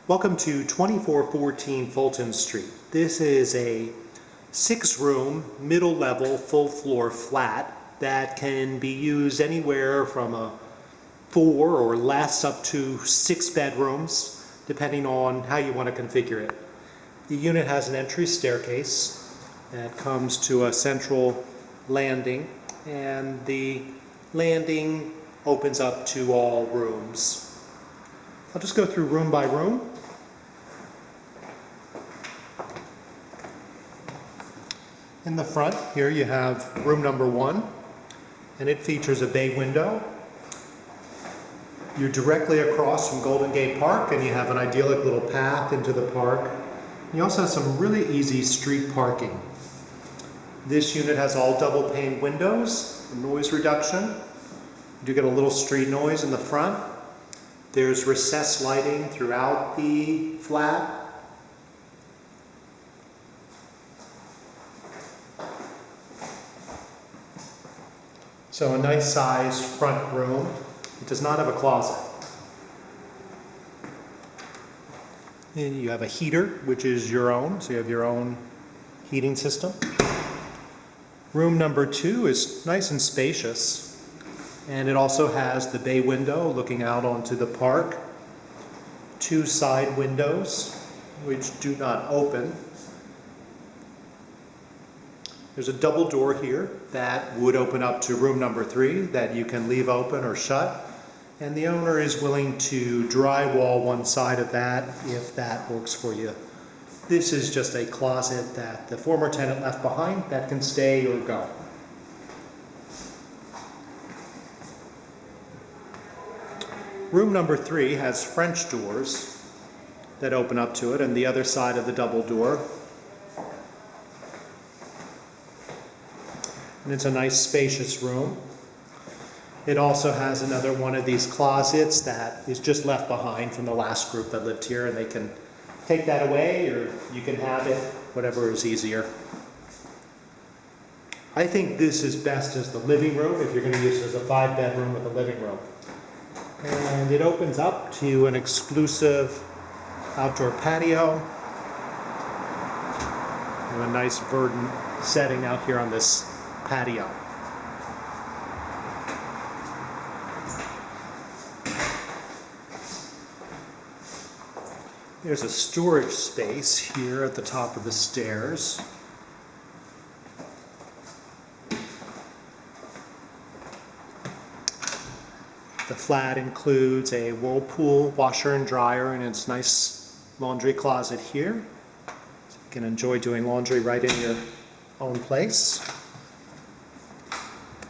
Welcome to 2414 Fulton Street. This is a 6-room, middle-level, full-floor flat that can be used anywhere from a 4 or less up to 6 bedrooms, depending on how you want to configure it. The unit has an entry staircase that comes to a central landing, and the landing opens up to all rooms. I'll just go through room by room. In the front here you have room number 1, and it features a bay window. You're directly across from Golden Gate Park, and you have an idyllic little path into the park. You also have some really easy street parking. This unit has all double pane windows, noise reduction. You do get a little street noise in the front. There's recessed lighting throughout the flat. So a nice sized front room. It does not have a closet. And you have a heater, which is your own, so you have your own heating system. Room number 2 is nice and spacious, and it also has the bay window looking out onto the park. 2 side windows, which do not open. There's a double door here that would open up to room number 3 that you can leave open or shut. And the owner is willing to drywall one side of that if that works for you. This is just a closet that the former tenant left behind that can stay or go. Room number 3 has French doors that open up to it, and the other side of the double door. And it's a nice spacious room. It also has another one of these closets that is just left behind from the last group that lived here, and they can take that away, or you can have it, whatever is easier. I think this is best as the living room if you're going to use it as a 5-bedroom with a living room. And it opens up to an exclusive outdoor patio. And a nice verdant setting out here on this patio. There's a storage space here at the top of the stairs. The flat includes a Whirlpool washer and dryer, and its nice laundry closet here. So you can enjoy doing laundry right in your own place.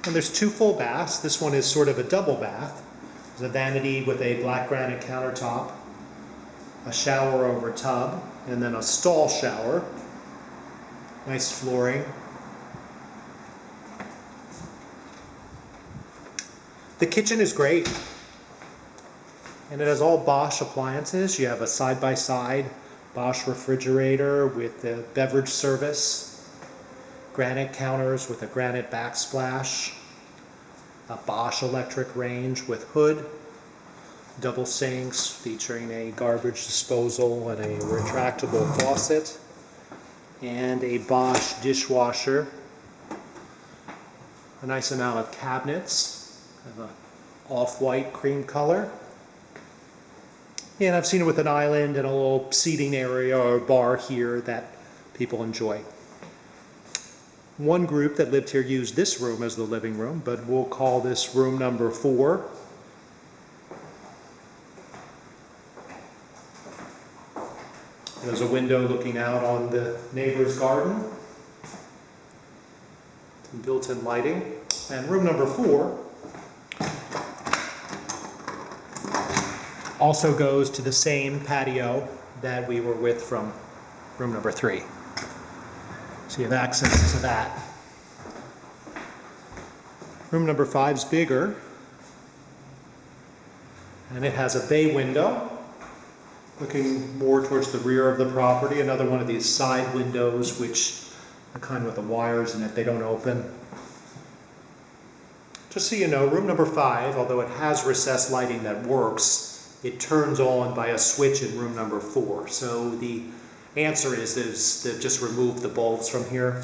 And there's 2 full baths. This one is sort of a double bath. There's a vanity with a black granite countertop, a shower over tub, and then a stall shower. Nice flooring. The kitchen is great, and it has all Bosch appliances. You have a side-by-side Bosch refrigerator with the beverage service, granite counters with a granite backsplash, a Bosch electric range with hood, double sinks featuring a garbage disposal and a retractable faucet, and a Bosch dishwasher. A nice amount of cabinets of an off-white cream color. And I've seen it with an island and a little seating area or bar here that people enjoy. One group that lived here used this room as the living room, but we'll call this room number 4. There's a window looking out on the neighbor's garden. Some built-in lighting. And room number 4 also goes to the same patio that we were with from room number 3. So you have access to that. Room number 5 is bigger, and it has a bay window looking more towards the rear of the property. Another one of these side windows, which are kind of with the wires in it, they don't open. Just so you know, room number 5, although it has recessed lighting that works, it turns on by a switch in room number 4. So the answer is to just remove the bulbs from here,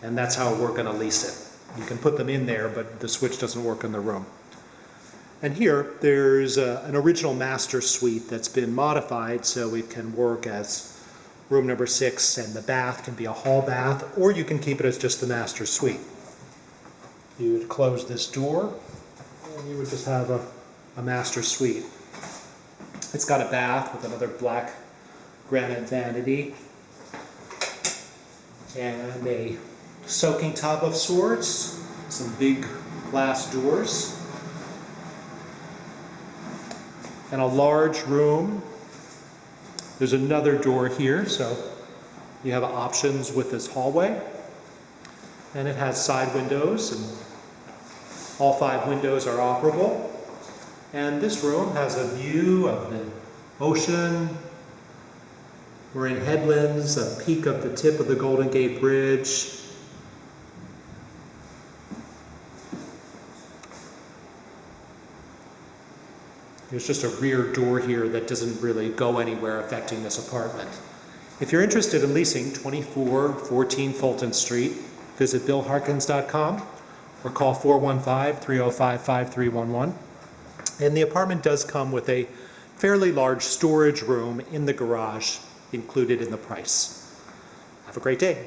and that's how we're going to lease it. You can put them in there, but the switch doesn't work in the room. And here there's an original master suite that's been modified so it can work as room number 6, and the bath can be a hall bath, or you can keep it as just the master suite. You would close this door and you would just have a master suite. It's got a bath with another black granite vanity and a soaking tub of sorts, some big glass doors, and a large room. There's another door here, so you have options with this hallway. And it has side windows, and all 5 windows are operable. And this room has a view of the ocean. We're in headlands, a peak of the tip of the Golden Gate Bridge. There's just a rear door here that doesn't really go anywhere affecting this apartment. If you're interested in leasing 2414 Fulton Street, visit billharkins.com or call 415-305-5311. And the apartment does come with a fairly large storage room in the garage included in the price. Have a great day.